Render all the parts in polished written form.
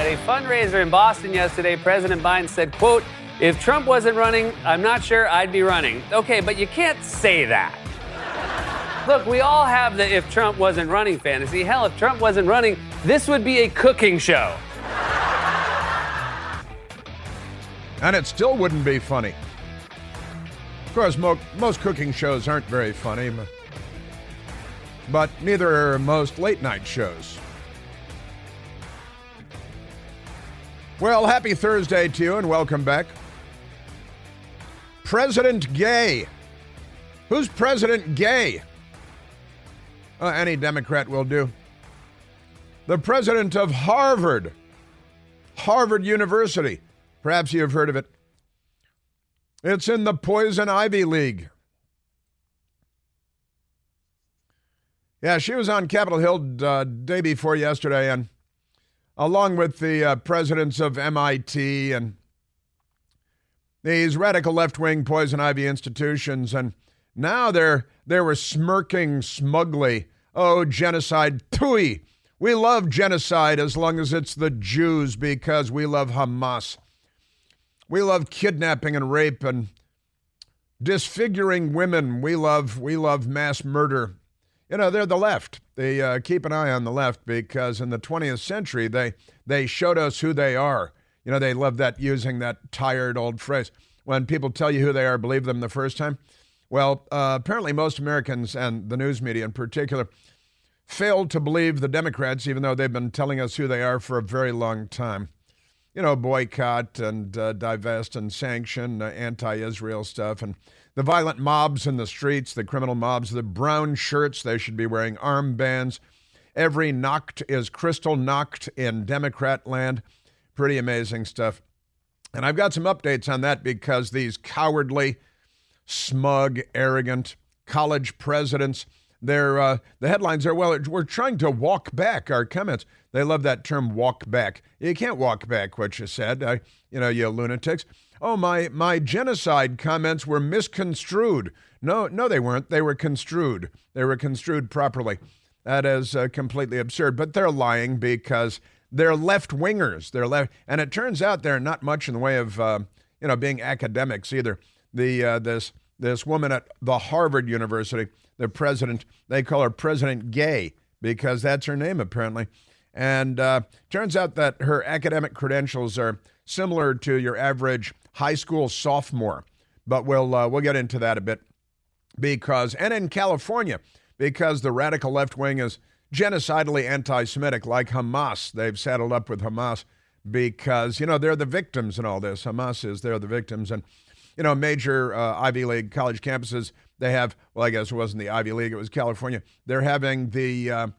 a fundraiser in Boston yesterday, President Biden said, quote, "If Trump wasn't running, I'm not sure I'd be running." Okay, but you can't say that. Look, we all have the if Trump wasn't running fantasy. Hell, if Trump wasn't running, this would be a cooking show. And it still wouldn't be funny. Of course, most cooking shows aren't very funny, but neither are most late-night shows. Well, happy Thursday to you, and welcome back. President Gay. Who's President Gay? Any Democrat will do. The president of Harvard University. Perhaps you've heard of it. It's in the Poison Ivy League. Yeah, she was on Capitol Hill day before yesterday, and along with the presidents of MIT and these radical left-wing Poison Ivy institutions, and now they were smirking smugly. Oh, genocide. Pooey. We love genocide as long as it's the Jews because we love Hamas. We love kidnapping and rape and disfiguring women. We love mass murder. You know, they're the left. They keep an eye on the left because in the 20th century, they showed us who they are. You know, they love that, using that tired old phrase. When people tell you who they are, believe them the first time. Well, apparently most Americans, and the news media in particular, failed to believe the Democrats, even though they've been telling us who they are for a very long time. You know, boycott and divest and sanction, anti-Israel stuff, and the violent mobs in the streets, the criminal mobs, the brown shirts, they should be wearing armbands. Every knocked is crystal knocked in Democrat land. Pretty amazing stuff. And I've got some updates on that because these cowardly, smug, arrogant college presidents, the headlines are, well, we're trying to walk back our comments. They love that term, walk back. You can't walk back what you said, you lunatics. Oh, my genocide comments were misconstrued. No, they weren't. They were construed. They were construed properly. That is completely absurd. But they're lying because they're left-wingers. They're left, and it turns out they're not much in the way of being academics either. This woman at the Harvard University, the president, they call her President Gay because that's her name apparently. And turns out that her academic credentials are similar to your average high school sophomore. But we'll get into that a bit and in California, because the radical left wing is genocidally anti-Semitic like Hamas. They've saddled up with Hamas because, they're the victims in all this. They're the victims. And, major Ivy League college campuses, they have, well, I guess it wasn't the Ivy League, it was California. They're having the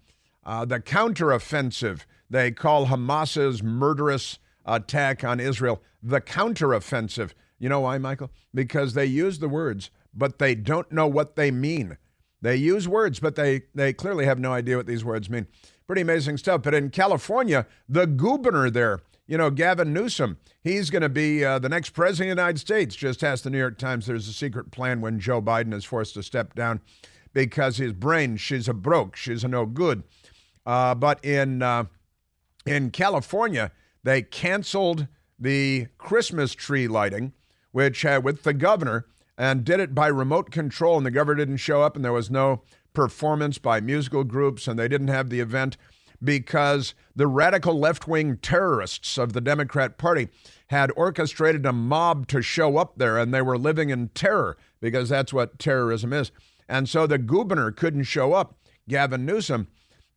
counteroffensive. They call Hamas's murderous attack on Israel the counteroffensive. You know why, Michael? Because they use the words, but they don't know what they mean. They use words, but they clearly have no idea what these words mean. Pretty amazing stuff. But in California, the governor there, Gavin Newsom, he's going to be the next president of the United States. Just asked the New York Times, there's a secret plan when Joe Biden is forced to step down because his brain, she's a broke, she's a no good. But in California, they canceled the Christmas tree lighting, which with the governor, and did it by remote control, and the governor didn't show up, and there was no performance by musical groups, and they didn't have the event because the radical left-wing terrorists of the Democrat Party had orchestrated a mob to show up there, and they were living in terror because that's what terrorism is. And so the governor couldn't show up, Gavin Newsom.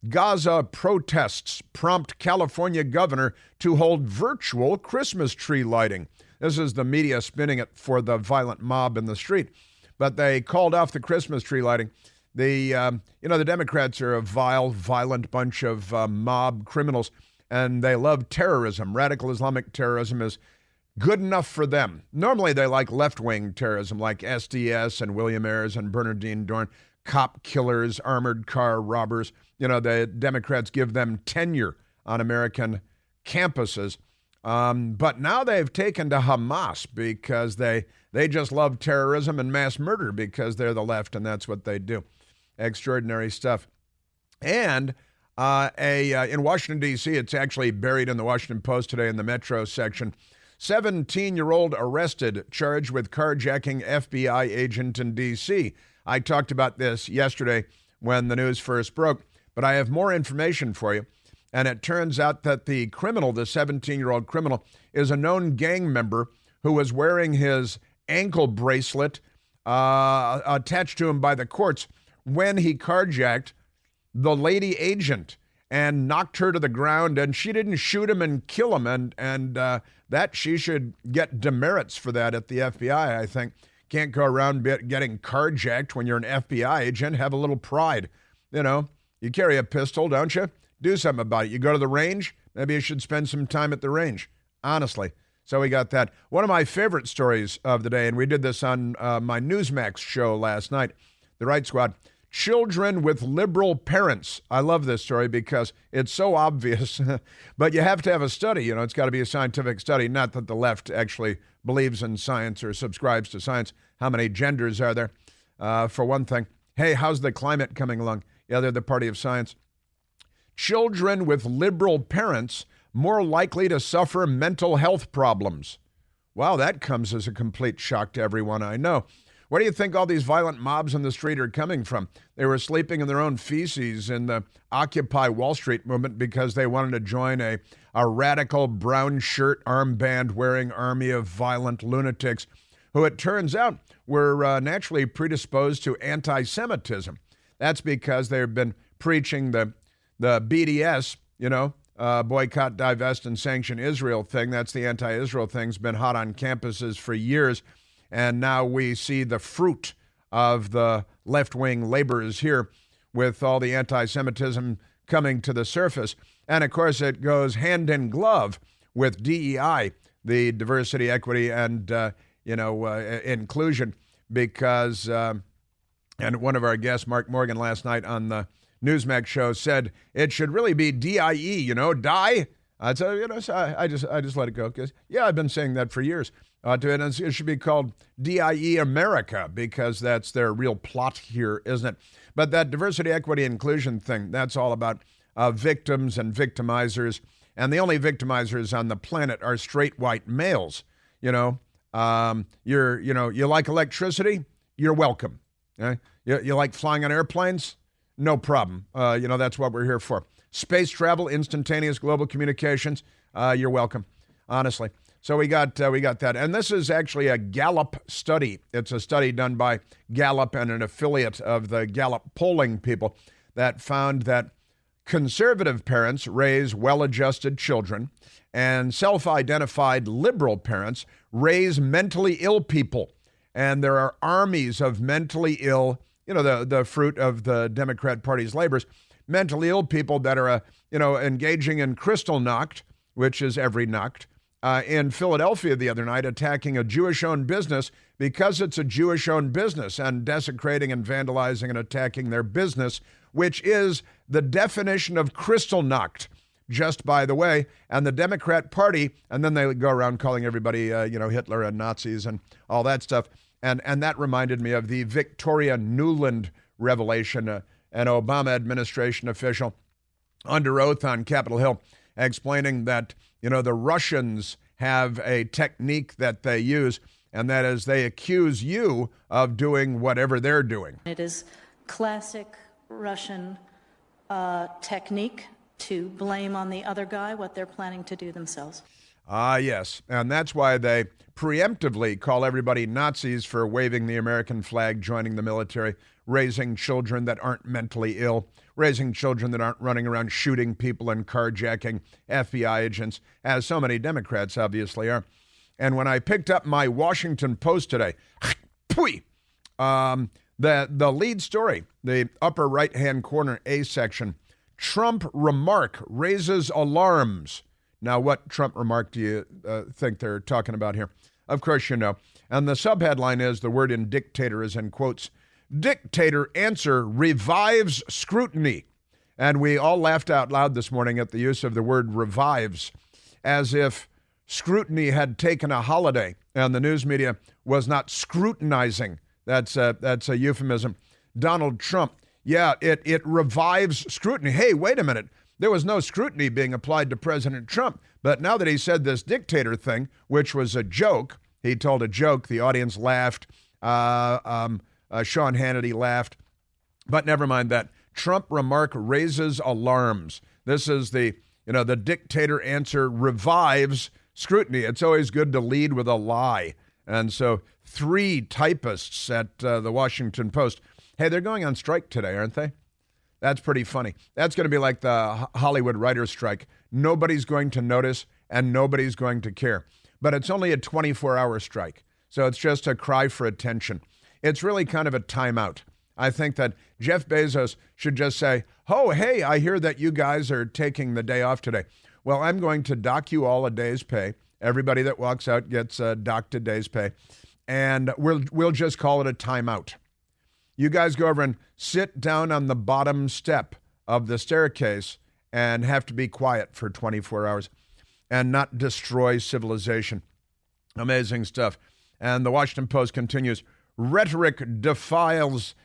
Gaza protests prompt California governor to hold virtual Christmas tree lighting. This is the media spinning it for the violent mob in the street. But they called off the Christmas tree lighting. The Democrats are a vile, violent bunch of mob criminals, and they love terrorism. Radical Islamic terrorism is good enough for them. Normally they like left-wing terrorism like SDS and William Ayers and Bernardine Dorn, cop killers, armored car robbers. The Democrats give them tenure on American campuses. But now they've taken to Hamas because they just love terrorism and mass murder because they're the left and that's what they do. Extraordinary stuff. And In Washington, D.C., it's actually buried in the Washington Post today in the Metro section. 17-year-old arrested, charged with carjacking FBI agent in D.C. I talked about this yesterday when the news first broke, but I have more information for you. And it turns out that the criminal, the 17-year-old criminal, is a known gang member who was wearing his ankle bracelet attached to him by the courts when he carjacked the lady agent and knocked her to the ground, and she didn't shoot him and kill him, and that she should get demerits for that at the FBI, I think. Can't go around getting carjacked when you're an FBI agent. Have a little pride. You know, you carry a pistol, don't you? Do something about it. You go to the range, maybe you should spend some time at the range, honestly. So we got that. One of my favorite stories of the day, and we did this on my Newsmax show last night, The Right Squad. Children with liberal parents. I love this story because it's so obvious, but you have to have a study. You know, it's got to be a scientific study. Not that the left actually believes in science or subscribes to science. How many genders are there, for one thing? Hey, how's the climate coming along? Yeah, they're the party of science. Children with liberal parents more likely to suffer mental health problems. Wow, that comes as a complete shock to everyone I know. Where do you think all these violent mobs on the street are coming from? They were sleeping in their own feces in the Occupy Wall Street movement because they wanted to join a radical brown shirt armband wearing army of violent lunatics who it turns out were naturally predisposed to anti-Semitism. That's because they've been preaching the BDS, boycott, divest, and sanction Israel thing. That's the anti-Israel thing. It's been hot on campuses for years. And now we see the fruit of the left-wing labors here with all the anti-Semitism coming to the surface. And, of course, it goes hand in glove with DEI, the diversity, equity, and, inclusion, because, and one of our guests, Mark Morgan, last night on the Newsmax show said it should really be DIE, die. So, I just let it go because, I've been saying that for years. It should be called DIE America because that's their real plot here, isn't it? But that diversity, equity, inclusion thing, that's all about victims and victimizers. And the only victimizers on the planet are straight white males. You like electricity? You're welcome. Okay? You like flying on airplanes? No problem. That's what we're here for. Space travel, instantaneous global communications, you're welcome, honestly. So we got that. And this is actually a Gallup study. It's a study done by Gallup and an affiliate of the Gallup polling people that found that conservative parents raise well-adjusted children and self-identified liberal parents raise mentally ill people. And there are armies of mentally ill, the fruit of the Democrat Party's labors, mentally ill people that are, engaging in Kristallnacht, which is every Nacht, in Philadelphia the other night, attacking a Jewish-owned business because it's a Jewish-owned business and desecrating and vandalizing and attacking their business, which is the definition of Kristallnacht, just by the way. And the Democrat Party, and then they go around calling everybody, Hitler and Nazis and all that stuff. And that reminded me of the Victoria Nuland revelation, an Obama administration official under oath on Capitol Hill explaining that, the Russians have a technique that they use, and that is they accuse you of doing whatever they're doing. It is classic Russian technique to blame on the other guy what they're planning to do themselves. Yes, and that's why they preemptively call everybody Nazis for waving the American flag, joining the military, raising children that aren't mentally ill, raising children that aren't running around shooting people and carjacking FBI agents, as so many Democrats obviously are. And when I picked up my Washington Post today, the lead story, the upper right-hand corner A section, Trump remark raises alarms. Now, what Trump remark do you think they're talking about here? Of course you know. And the subheadline is, the word in dictator is in quotes, dictator answer revives scrutiny. And we all laughed out loud this morning at the use of the word revives, as if scrutiny had taken a holiday and the news media was not scrutinizing. That's a euphemism. Donald Trump, Yeah, it revives scrutiny. Hey, wait a minute. There was no scrutiny being applied to President Trump. But now that he said this dictator thing, which was a joke, he told a joke, the audience laughed, Sean Hannity laughed. But never mind that. Trump remark raises alarms. This is the dictator answer revives scrutiny. It's always good to lead with a lie. And so 3 typists at the Washington Post, hey, they're going on strike today, aren't they? That's pretty funny. That's going to be like the Hollywood writer's strike. Nobody's going to notice and nobody's going to care. But it's only a 24-hour strike. So it's just a cry for attention. It's really kind of a timeout. I think that Jeff Bezos should just say, oh, hey, I hear that you guys are taking the day off today. Well, I'm going to dock you all a day's pay. Everybody that walks out gets docked a day's pay. And we'll just call it a timeout. You guys go over and sit down on the bottom step of the staircase and have to be quiet for 24 hours and not destroy civilization. Amazing stuff. And the Washington Post continues, rhetoric defies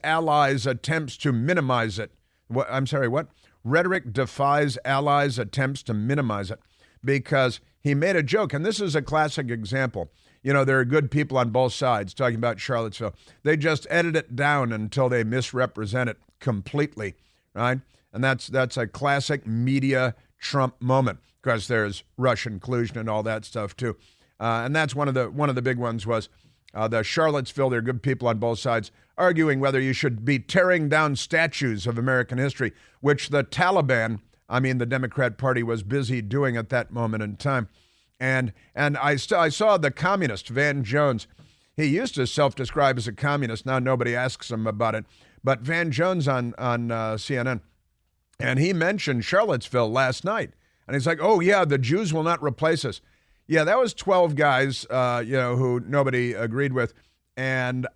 allies' attempts to minimize it. What? Rhetoric defies allies' attempts to minimize it because he made a joke. And this is a classic example. There are good people on both sides talking about Charlottesville. They just edit it down until they misrepresent it completely, right? And that's a classic media Trump moment because there's Russian collusion and all that stuff too. And that's one of the big ones was the Charlottesville. There are good people on both sides arguing whether you should be tearing down statues of American history, which the Taliban, the Democrat Party, was busy doing at that moment in time. And I saw the communist, Van Jones. He used to self-describe as a communist. Now nobody asks him about it. But Van Jones on CNN, and he mentioned Charlottesville last night. And he's like, oh, yeah, the Jews will not replace us. Yeah, that was 12 guys, who nobody agreed with. And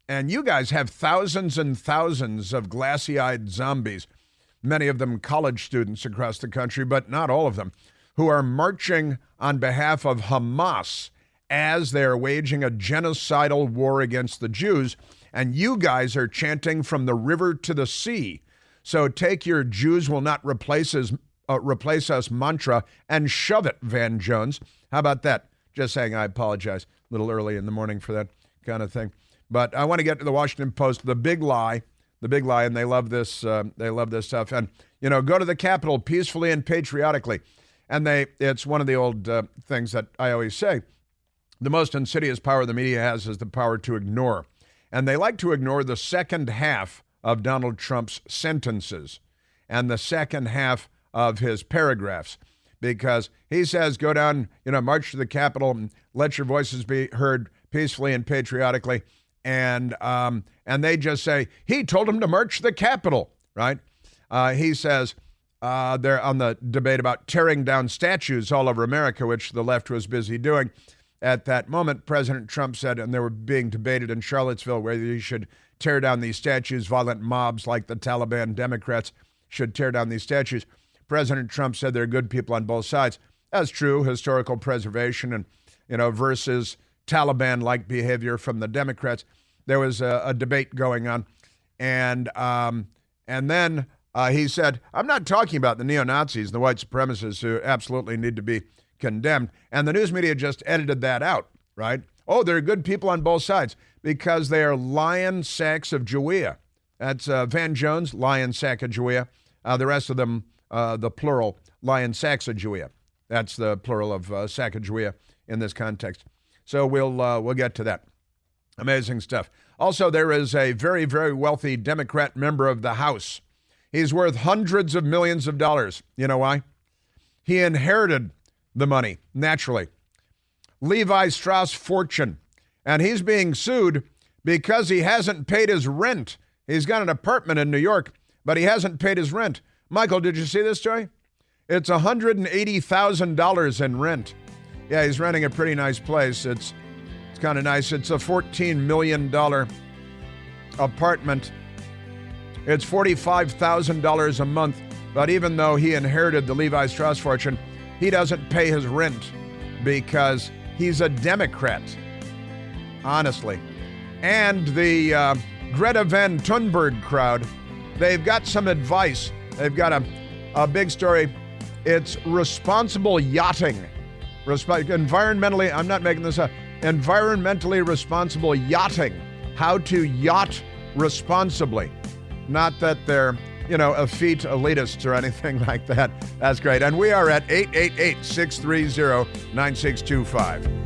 you guys have thousands and thousands of glassy-eyed zombies, many of them college students across the country, but not all of them, who are marching on behalf of Hamas as they're waging a genocidal war against the Jews. And you guys are chanting from the river to the sea. So take your Jews will not replace us mantra and shove it, Van Jones. How about that? Just saying I apologize. A little early in the morning for that kind of thing. But I want to get to the Washington Post, the big lie, and they love this stuff. And, go to the Capitol peacefully and patriotically. And it's one of the old things that I always say. The most insidious power the media has is the power to ignore. And they like to ignore the second half of Donald Trump's sentences and the second half of his paragraphs. Because he says, go down, march to the Capitol and let your voices be heard peacefully and patriotically. And they just say, he told him to march to the Capitol, right? He says, they're on the debate about tearing down statues all over America, which the left was busy doing. At that moment, President Trump said, and they were being debated in Charlottesville, whether he should tear down these statues. Violent mobs like the Taliban Democrats should tear down these statues. President Trump said there are good people on both sides. That's true, historical preservation and, versus Taliban-like behavior from the Democrats. There was a debate going on. And then he said, I'm not talking about the neo-Nazis and the white supremacists who absolutely need to be condemned. And the news media just edited that out, right? Oh, there are good people on both sides because they are lion sacks of Jawea. That's Van Jones, lion sack of Jawea. The rest of them, the plural, lion sacks of Jawea. That's the plural of Sacagawea in this context. So we'll get to that. Amazing stuff. Also, there is a very, very wealthy Democrat member of the House. He's worth hundreds of millions of dollars. You know why? He inherited the money, naturally. Levi Strauss fortune. And he's being sued because he hasn't paid his rent. He's got an apartment in New York, but he hasn't paid his rent. Michael, did you see this story? It's $180,000 in rent. Yeah, he's renting a pretty nice place. It's kind of nice. It's a $14 million apartment. It's $45,000 a month. But even though he inherited the Levi Strauss fortune, he doesn't pay his rent because he's a Democrat. Honestly. And the Greta Van Thunberg crowd, they've got some advice. They've got a big story. It's responsible yachting. Environmentally, I'm not making this up, environmentally responsible yachting. How to yacht responsibly. Not that they're, effete elitists or anything like that. That's great. And we are at 888-630-9625.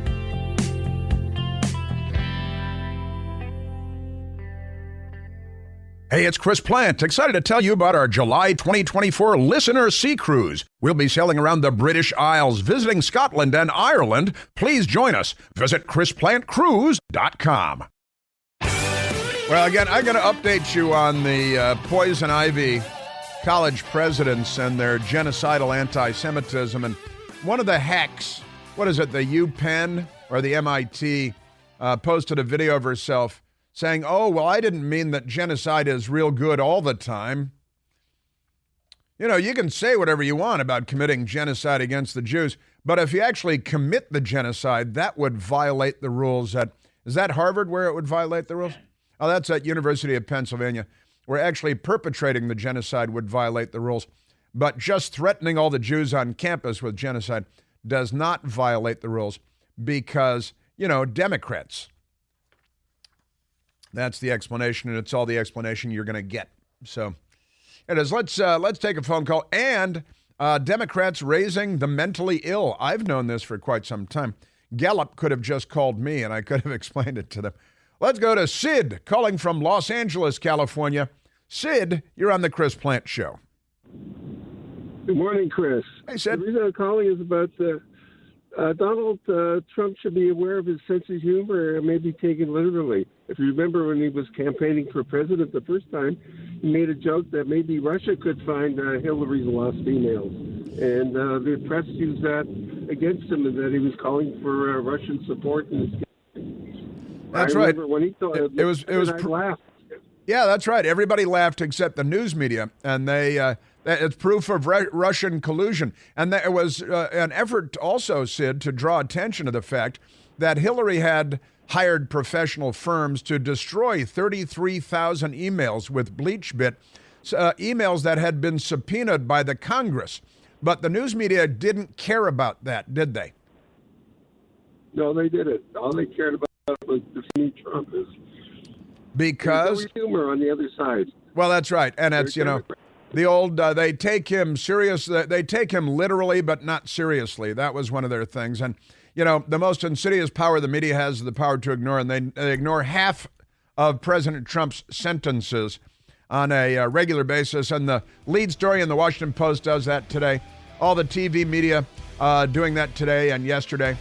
Hey, it's Chris Plant. Excited to tell you about our July 2024 Listener Sea Cruise. We'll be sailing around the British Isles, visiting Scotland and Ireland. Please join us. Visit chrisplantcruise.com. Well, again, I'm going to update you on the Poison Ivy college presidents and their genocidal anti-Semitism. And one of the hacks, the UPenn or the MIT, posted a video of herself saying, oh, well, I didn't mean that genocide is real good all the time. You can say whatever you want about committing genocide against the Jews, but if you actually commit the genocide, that would violate the rules. Is that Harvard where it would violate the rules? Oh, that's at University of Pennsylvania, where actually perpetrating the genocide would violate the rules. But just threatening all the Jews on campus with genocide does not violate the rules because, Democrats. That's the explanation, and it's all the explanation you're going to get. So it is. Let's take a phone call. And Democrats raising the mentally ill. I've known this for quite some time. Gallup could have just called me, and I could have explained it to them. Let's go to Sid, calling from Los Angeles, California. Sid, you're on the Chris Plant Show. Good morning, Chris. Hey, Sid. The reason I'm calling is about Donald Trump should be aware of his sense of humor and maybe taken literally. If you remember when he was campaigning for president the first time, he made a joke that maybe Russia could find Hillary's lost emails. And the press used that against him, and that he was calling for Russian support in his campaign. That's right. When he thought it was I laughed. Yeah, that's right. Everybody laughed except the news media, and it's proof of Russian collusion. And it was an effort also, Sid, to draw attention to the fact that Hillary had hired professional firms to destroy 33,000 emails with BleachBit, emails that had been subpoenaed by the Congress. But the news media didn't care about that, did they? No, they didn't. All they cared about was defeating Trump. Because there's no humor on the other side. Well, that's right. And it's, the old, they take him serious. They take him literally, but not seriously. That was one of their things. And, the most insidious power the media has is the power to ignore. And they ignore half of President Trump's sentences on a regular basis. And the lead story in the Washington Post does that today. All the TV media doing that today and yesterday.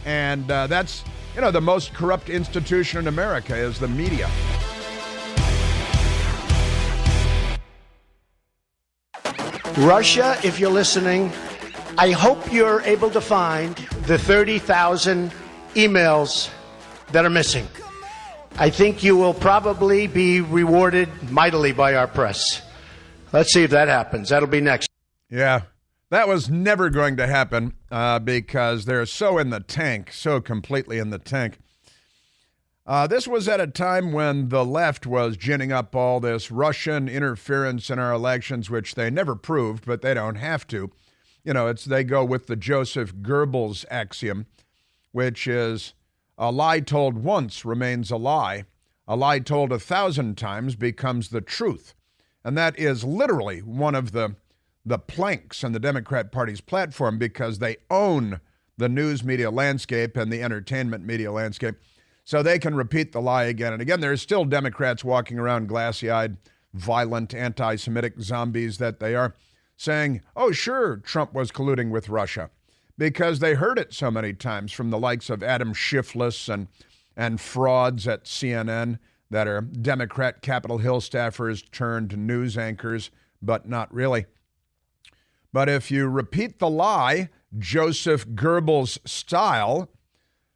And that's, the most corrupt institution in America is the media. Russia, if you're listening, I hope you're able to find the 30,000 emails that are missing. I think you will probably be rewarded mightily by our press. Let's see if that happens. That'll be next. Yeah, that was never going to happen because they're so in the tank, so completely in the tank. This was at a time when the left was ginning up all this Russian interference in our elections, which they never proved, but they don't have to. They go with the Joseph Goebbels axiom, which is a lie told once remains a lie told 1,000 times becomes the truth. And that is literally one of the planks in the Democrat Party's platform because they own the news media landscape and the entertainment media landscape. So they can repeat the lie again and again. There's still Democrats walking around glassy-eyed, violent, anti-Semitic zombies that they are, saying, oh, sure, Trump was colluding with Russia, because they heard it so many times from the likes of Adam Schiff and frauds at CNN that are Democrat Capitol Hill staffers turned news anchors, but not really. But if you repeat the lie, Joseph Goebbels style,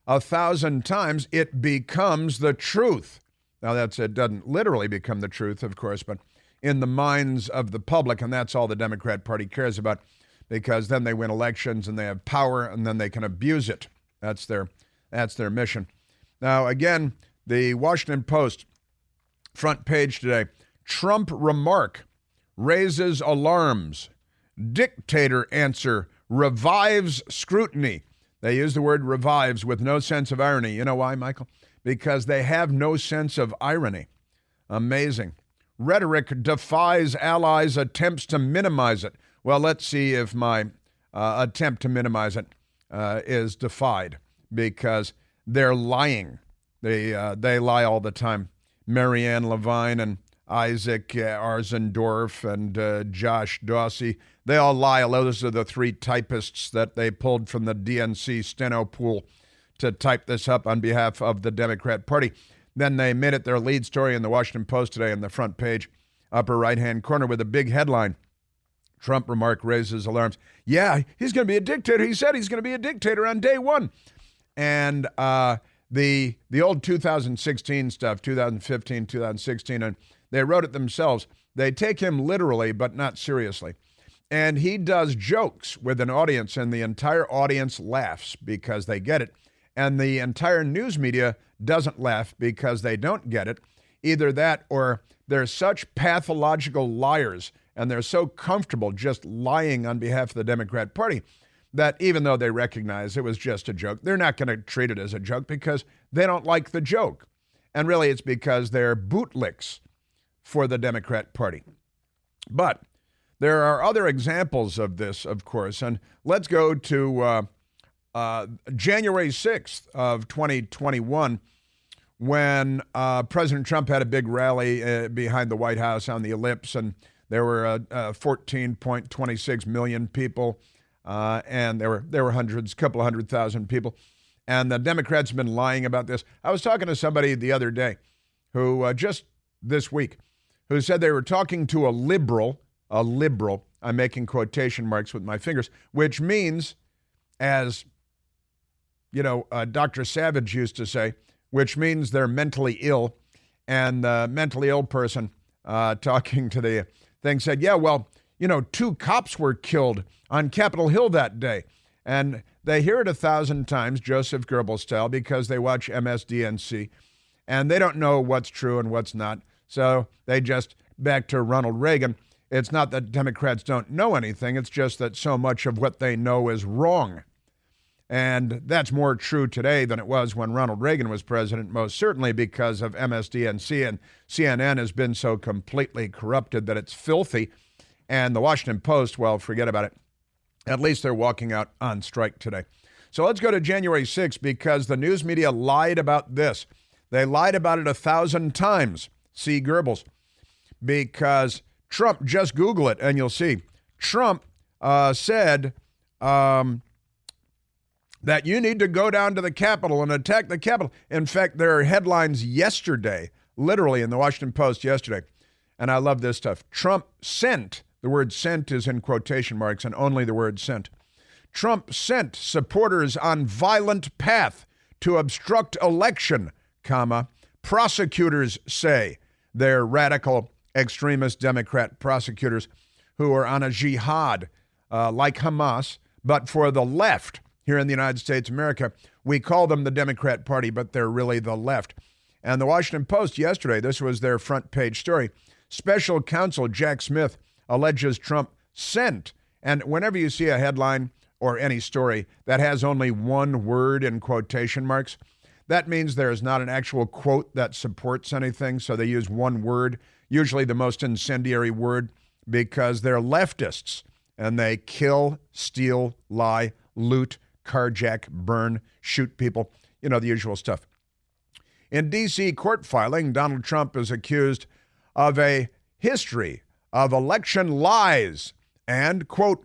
1,000 times, it becomes the truth. Now, it doesn't literally become the truth, of course, but in the minds of the public, and that's all the Democrat Party cares about, because then they win elections and they have power and then they can abuse it. That's their mission. Now, again, the Washington Post Front page today. Trump remark raises alarms. Dictator answer revives scrutiny. They use the word revives with no sense of irony. You know why, Michael? Because they have no sense of irony. Amazing. Rhetoric defies allies' attempts to minimize it. Well, let's see if my attempt to minimize it is defied, because they're lying. They lie all the time. Marianne Levine and Isaac Arzendorf and Josh Dawsey, they all lie. Those are the three typists that they pulled from the DNC steno pool to type this up on behalf of the Democrat Party. Then they made it their lead story in the Washington Post today on the front page, upper right-hand corner, with a big headline. Trump remark raises alarms. Yeah, he's going to be a dictator. He said he's going to be a dictator on day one. And the old 2016 stuff, 2015, 2016, and they wrote it themselves. They take him literally, but not seriously. And he does jokes with an audience, and the entire audience laughs because they get it. And the entire news media doesn't laugh because they don't get it. Either that or they're such pathological liars and they're so comfortable just lying on behalf of the Democrat Party that even though they recognize it was just a joke, they're not going to treat it as a joke because they don't like the joke. And really it's because they're bootlicks for the Democrat Party. But there are other examples of this, of course, and let's go to January 6th of 2021, when President Trump had a big rally behind the White House on the Ellipse, and there were 14.26 million people, and there were hundreds, couple of 100,000 people, and the Democrats have been lying about this. I was talking to somebody the other day who, just this week, who said they were talking to a liberal, I'm making quotation marks with my fingers, which means, as you know, Dr. Savage used to say, which means they're mentally ill. And the mentally ill person talking to the thing said, yeah, well, you know, 2 cops were killed on Capitol Hill that day. And they hear it 1,000 times, Joseph Goebbels style, because they watch MSDNC. And they don't know what's true and what's not. So they just, back to Ronald Reagan, it's not that Democrats don't know anything. It's just that so much of what they know is wrong. And that's more true today than it was when Ronald Reagan was president, most certainly because of MSDNC, and CNN has been so completely corrupted that it's filthy. And the Washington Post, well, forget about it. At least they're walking out on strike today. So let's go to January 6th, because the news media lied about this. They lied about it 1,000 times. See Goebbels. Because Trump, just Google it and you'll see. Trump said that you need to go down to the Capitol and attack the Capitol. In fact, there are headlines yesterday, literally in the Washington Post yesterday, and I love this stuff. Trump sent, the word sent is in quotation marks and only the word sent. Trump sent supporters on violent path to obstruct election, comma, prosecutors say. They're radical extremist Democrat prosecutors who are on a jihad like Hamas, but for the left. Here in the United States of America, we call them the Democrat Party, but they're really the left. And the Washington Post yesterday, this was their front page story. Special counsel Jack Smith alleges Trump sent. And whenever you see a headline or any story that has only one word in quotation marks, that means there is not an actual quote that supports anything. So they use one word, usually the most incendiary word, because they're leftists and they kill, steal, lie, loot, carjack, burn, shoot people, you know, the usual stuff. In D.C. court filing, Donald Trump is accused of a history of election lies and, quote,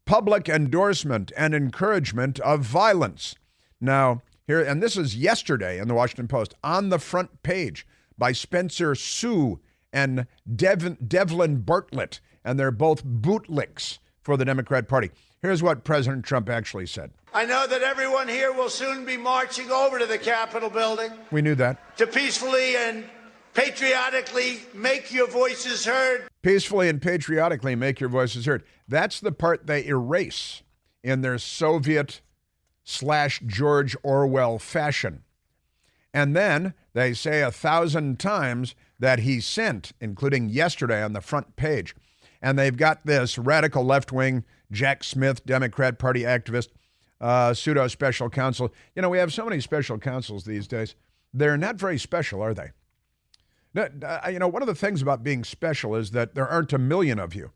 public endorsement and encouragement of violence. Now, here, and this is yesterday in the Washington Post, on the front page by Spencer Sue and Devlin Bartlett, and they're both bootlicks for the Democrat Party. Here's what President Trump actually said. I know that everyone here will soon be marching over to the Capitol building. We knew that. To peacefully and patriotically make your voices heard. Peacefully and patriotically make your voices heard. That's the part they erase in their Soviet/George Orwell fashion. And then they say 1,000 times that he sent, including yesterday on the front page. And they've got this radical left-wing Jack Smith, Democrat Party activist, pseudo special counsel. You know, we have so many special counsels these days. They're not very special, are they? You know, one of the things about being special is that there aren't a million of you.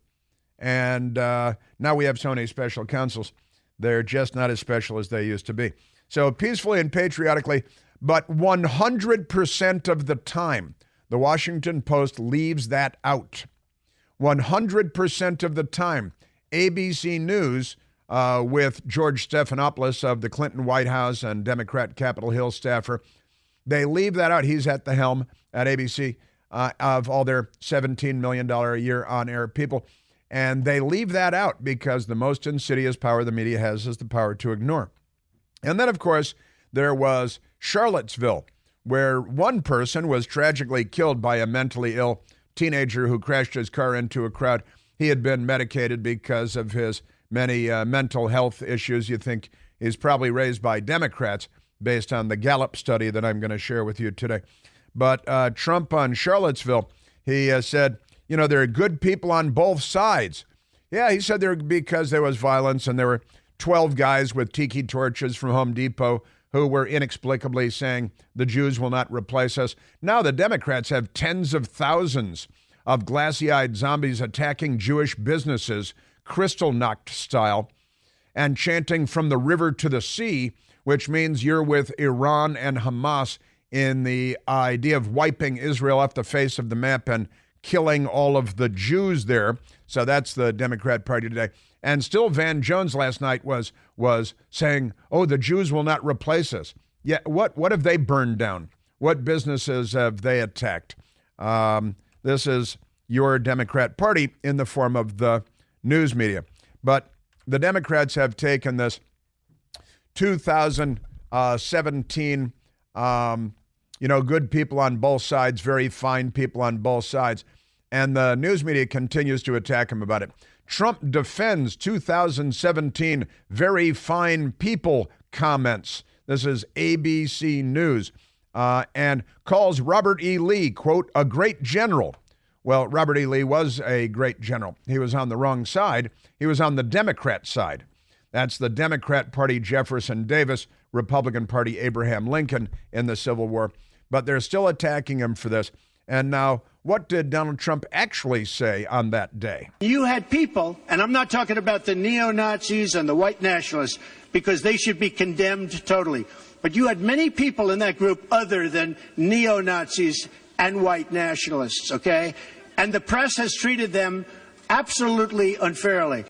And now we have so many special counsels. They're just not as special as they used to be. So peacefully and patriotically, but 100% of the time, the Washington Post leaves that out. 100% of the time, ABC News, with George Stephanopoulos of the Clinton White House and Democrat Capitol Hill staffer, they leave that out. He's at the helm at ABC of all their $17 million a year on-air people. And they leave that out because the most insidious power the media has is the power to ignore. And then, of course, there was Charlottesville, where one person was tragically killed by a mentally ill teenager who crashed his car into a crowd. He had been medicated because of his many mental health issues. You think he's probably raised by Democrats based on the Gallup study that I'm going to share with you today. But Trump on Charlottesville, he said, you know, there are good people on both sides. Yeah, he said because there was violence and there were 12 guys with tiki torches from Home Depot who were inexplicably saying the Jews will not replace us. Now the Democrats have tens of thousands of glassy-eyed zombies attacking Jewish businesses, Kristallnacht style, and chanting from the river to the sea, which means you're with Iran and Hamas in the idea of wiping Israel off the face of the map and killing all of the Jews there. So that's the Democrat Party today. And still Van Jones last night was saying, oh, the Jews will not replace us. Yeah, what have they burned down? What businesses have they attacked? This is your Democrat Party in the form of the news media. But the Democrats have taken this 2017, good people on both sides, very fine people on both sides. And the news media continues to attack him about it. Trump defends 2017 very fine people comments. This is ABC News. And calls Robert E. Lee, quote, a great general. Well, Robert E. Lee was a great general. He was on the wrong side. He was on the Democrat side. That's the Democrat Party, Jefferson Davis, Republican Party, Abraham Lincoln in the Civil War. But they're still attacking him for this. And now, what did Donald Trump actually say on that day? You had people, and I'm not talking about the neo-Nazis and the white nationalists, because they should be condemned totally. But you had many people in that group other than neo-Nazis and white nationalists, okay? And the press has treated them absolutely unfairly.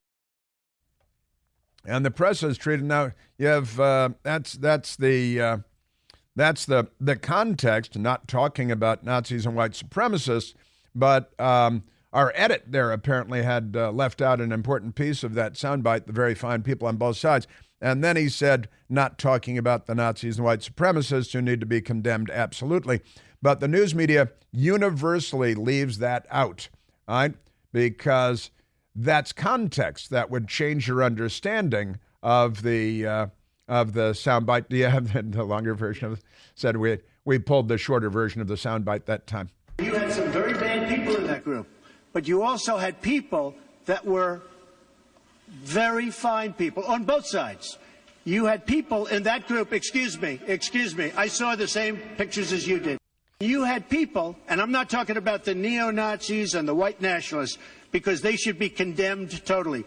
And the press has treated now. You have that's the context. Not talking about Nazis and white supremacists, but our edit there apparently had left out an important piece of that soundbite. The very fine people on both sides, and then he said, not talking about the Nazis and white supremacists who need to be condemned absolutely. But the news media universally leaves that out, right? Because that's context that would change your understanding of the soundbite. Do you have the longer version of it? Said we pulled the shorter version of the soundbite that time. You had some very bad people in that group, but you also had people that were very fine people on both sides. You had people in that group, excuse me, I saw the same pictures as you did. You had people, and I'm not talking about the neo-Nazis and the white nationalists, because they should be condemned totally.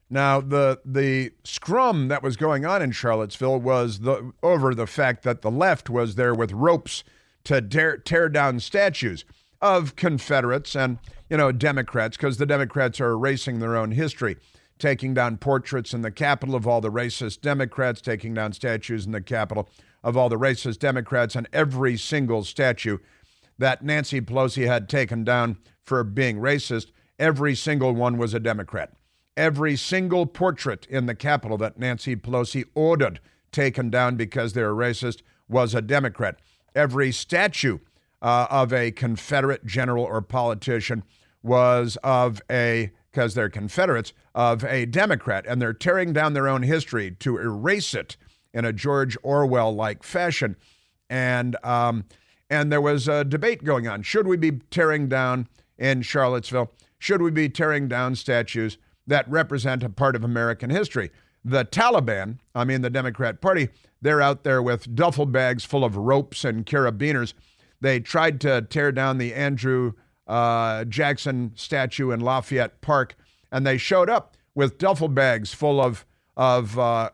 Now, the scrum that was going on in Charlottesville was over the fact that the left was there with ropes to tear down statues of Confederates and, Democrats, because the Democrats are erasing their own history, taking down portraits in the Capitol of all the racist Democrats, taking down statues in the Capitol of all the racist Democrats, and every single statue that Nancy Pelosi had taken down for being racist, every single one was a Democrat. Every single portrait in the Capitol that Nancy Pelosi ordered taken down because they were racist was a Democrat. Every statue of a Confederate general or politician was because they're Confederates, of a Democrat. And they're tearing down their own history to erase it in a George Orwell-like fashion. And and there was a debate going on. Should we be tearing down in Charlottesville? Should we be tearing down statues that represent a part of American history? The Taliban, the Democrat Party, they're out there with duffel bags full of ropes and carabiners. They tried to tear down the Andrew Jackson statue in Lafayette Park, and they showed up with duffel bags full of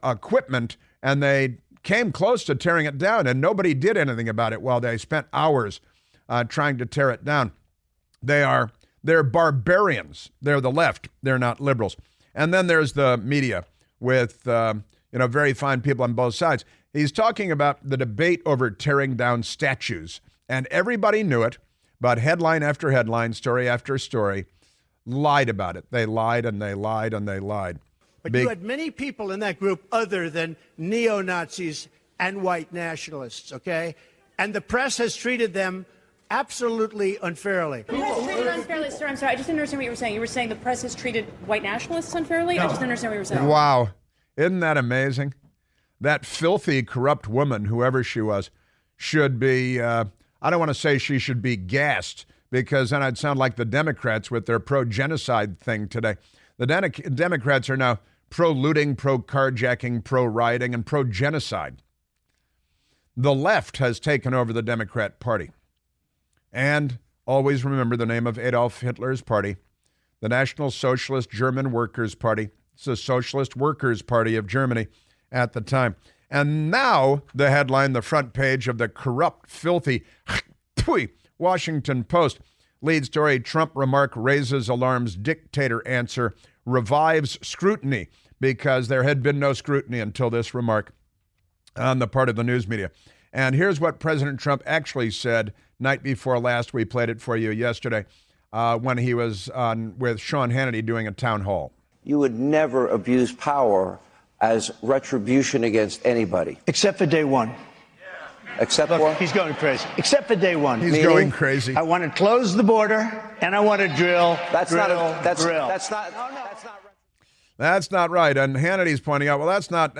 equipment, and they came close to tearing it down, and nobody did anything about it while they spent hours trying to tear it down. They're barbarians. They're the left. They're not liberals. And then there's the media with very fine people on both sides. He's talking about the debate over tearing down statues, and everybody knew it, but headline after headline, story after story, lied about it. They lied and they lied and they lied. But you had many people in that group other than neo-Nazis and white nationalists, okay? And the press has treated them absolutely unfairly. The press has treated unfairly, sir. I'm sorry, I just didn't understand what you were saying. You were saying the press has treated white nationalists unfairly? No. I just didn't understand what you were saying. Wow. Isn't that amazing? That filthy, corrupt woman, whoever she was, should be, I don't want to say she should be gassed, because then I'd sound like the Democrats with their pro-genocide thing today. The Democrats are now pro-looting, pro-carjacking, pro-rioting, and pro-genocide. The left has taken over the Democrat Party. And always remember the name of Adolf Hitler's party, the National Socialist German Workers' Party. It's the Socialist Workers' Party of Germany at the time. And now the headline, the front page of the corrupt, filthy Washington Post. Lead story, Trump remark raises alarms, dictator answer revives scrutiny, because there had been no scrutiny until this remark on the part of the news media. And here's what President Trump actually said night before last. We played it for you yesterday when he was on with Sean Hannity doing a town hall. You would never abuse power as retribution against anybody. Except for day one. Except Look, for? he's going crazy. Except for day one. He's going crazy. I want to close the border, and I want to drill. That's not right. That's not right. And Hannity's pointing out, well, that's not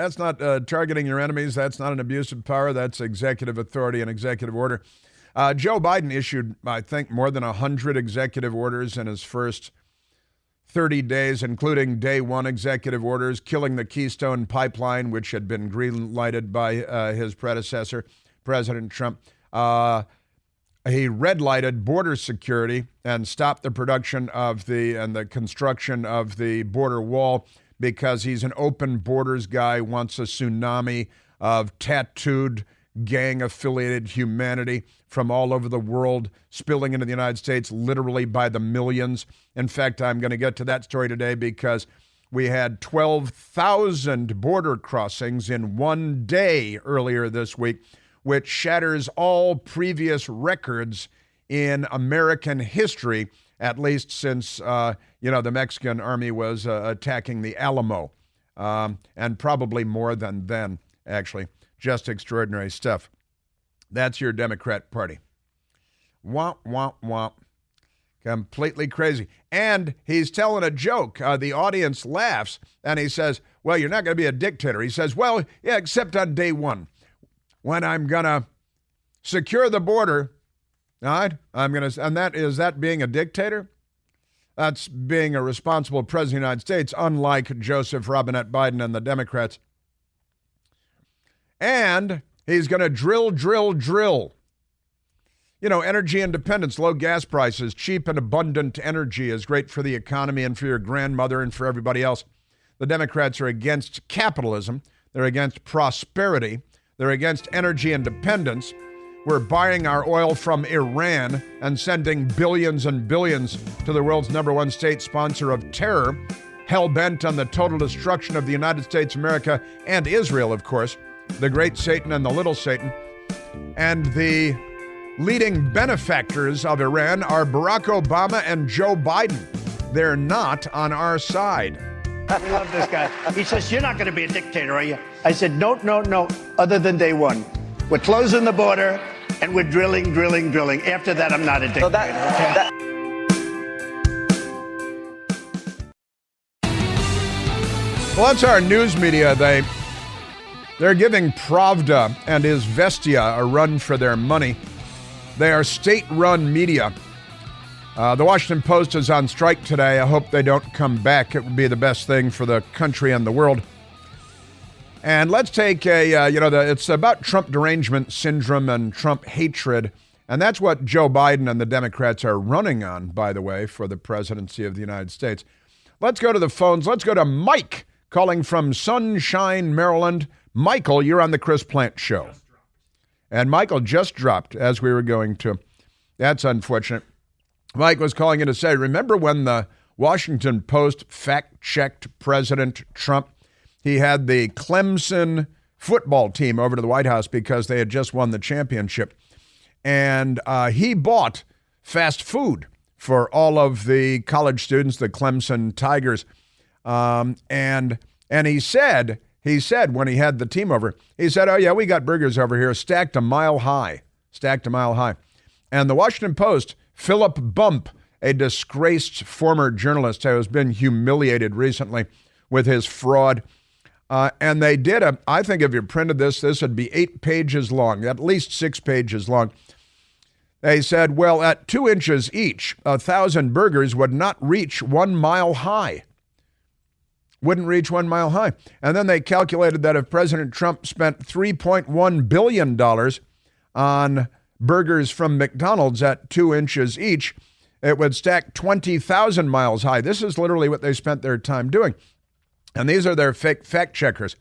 targeting your enemies. That's not an abuse of power. That's executive authority and executive order. Joe Biden issued, I think, more than 100 executive orders in his first 30 days, including day one executive orders, killing the Keystone Pipeline, which had been green-lighted by his predecessor, President Trump. He red-lighted border security and stopped the production of the construction of the border wall, because he's an open borders guy, wants a tsunami of tattooed, gang-affiliated humanity from all over the world spilling into the United States, literally by the millions. In fact, I'm going to get to that story today, because we had 12,000 border crossings in one day earlier this week, which shatters all previous records in American history, at least since, the Mexican army was attacking the Alamo, and probably more than then, actually. Just extraordinary stuff. That's your Democrat Party. Womp, womp, womp. Completely crazy. And he's telling a joke. The audience laughs, and he says, well, you're not going to be a dictator. He says, well, yeah, except on day one, when I'm going to secure the border. All right? And is that being a dictator? That's being a responsible president of the United States, unlike Joseph Robinette Biden and the Democrats. And he's going to drill. Energy independence, low gas prices, cheap and abundant energy is great for the economy and for your grandmother and for everybody else. The Democrats are against capitalism. They're against prosperity. They're against energy independence. We're buying our oil from Iran and sending billions and billions to the world's #1 state sponsor of terror, hell-bent on the total destruction of the United States, America, and Israel, of course, the great Satan and the little Satan. And the leading benefactors of Iran are Barack Obama and Joe Biden. They're not on our side. I love this guy. He says, you're not going to be a dictator, are you? I said, no, other than day one. We're closing the border, and we're drilling. After that, I'm not a dictator. Well, that's our news media. They're giving Pravda and Izvestia a run for their money. They are state-run media. The Washington Post is on strike today. I hope they don't come back. It would be the best thing for the country and the world. And let's take it's about Trump derangement syndrome and Trump hatred. And that's what Joe Biden and the Democrats are running on, by the way, for the presidency of the United States. Let's go to the phones. Let's go to Mike calling from Sunshine, Maryland. Michael, you're on the Chris Plante Show. And Michael just dropped as we were going to. That's unfortunate. Mike was calling in to say, remember when the Washington Post fact-checked President Trump? He had the Clemson football team over to the White House because they had just won the championship. And he bought fast food for all of the college students, the Clemson Tigers. And he said when he had the team over, he said, oh, yeah, we got burgers over here stacked a mile high. And the Washington Post, Philip Bump, a disgraced former journalist who has been humiliated recently with his fraud. And they did I think if you printed this would be 8 pages long, at least 6 pages long. They said, well, at 2 inches each, 1,000 burgers would not reach 1 mile high. Wouldn't reach 1 mile high. And then they calculated that if President Trump spent $3.1 billion on burgers from McDonald's at 2 inches each, it would stack 20,000 miles high. This is literally what they spent their time doing. And these are their fake fact checkers.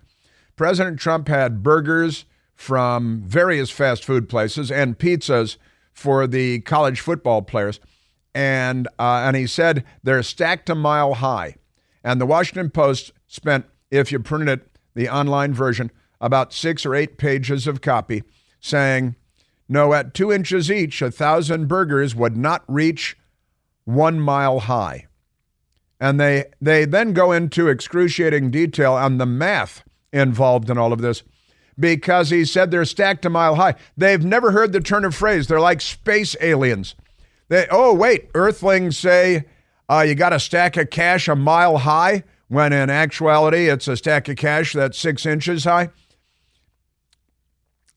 President Trump had burgers from various fast food places and pizzas for the college football players. And he said they're stacked a mile high. And the Washington Post spent, if you printed it, the online version, about 6 or 8 pages of copy saying, no, at 2 inches each, 1,000 burgers would not reach 1 mile high. And they then go into excruciating detail on the math involved in all of this because he said they're stacked a mile high. They've never heard the turn of phrase. They're like space aliens. Earthlings say you got a stack of cash a mile high, when in actuality it's a stack of cash that's 6 inches high.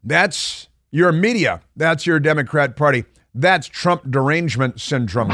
That's your media. That's your Democrat Party. That's Trump derangement syndrome.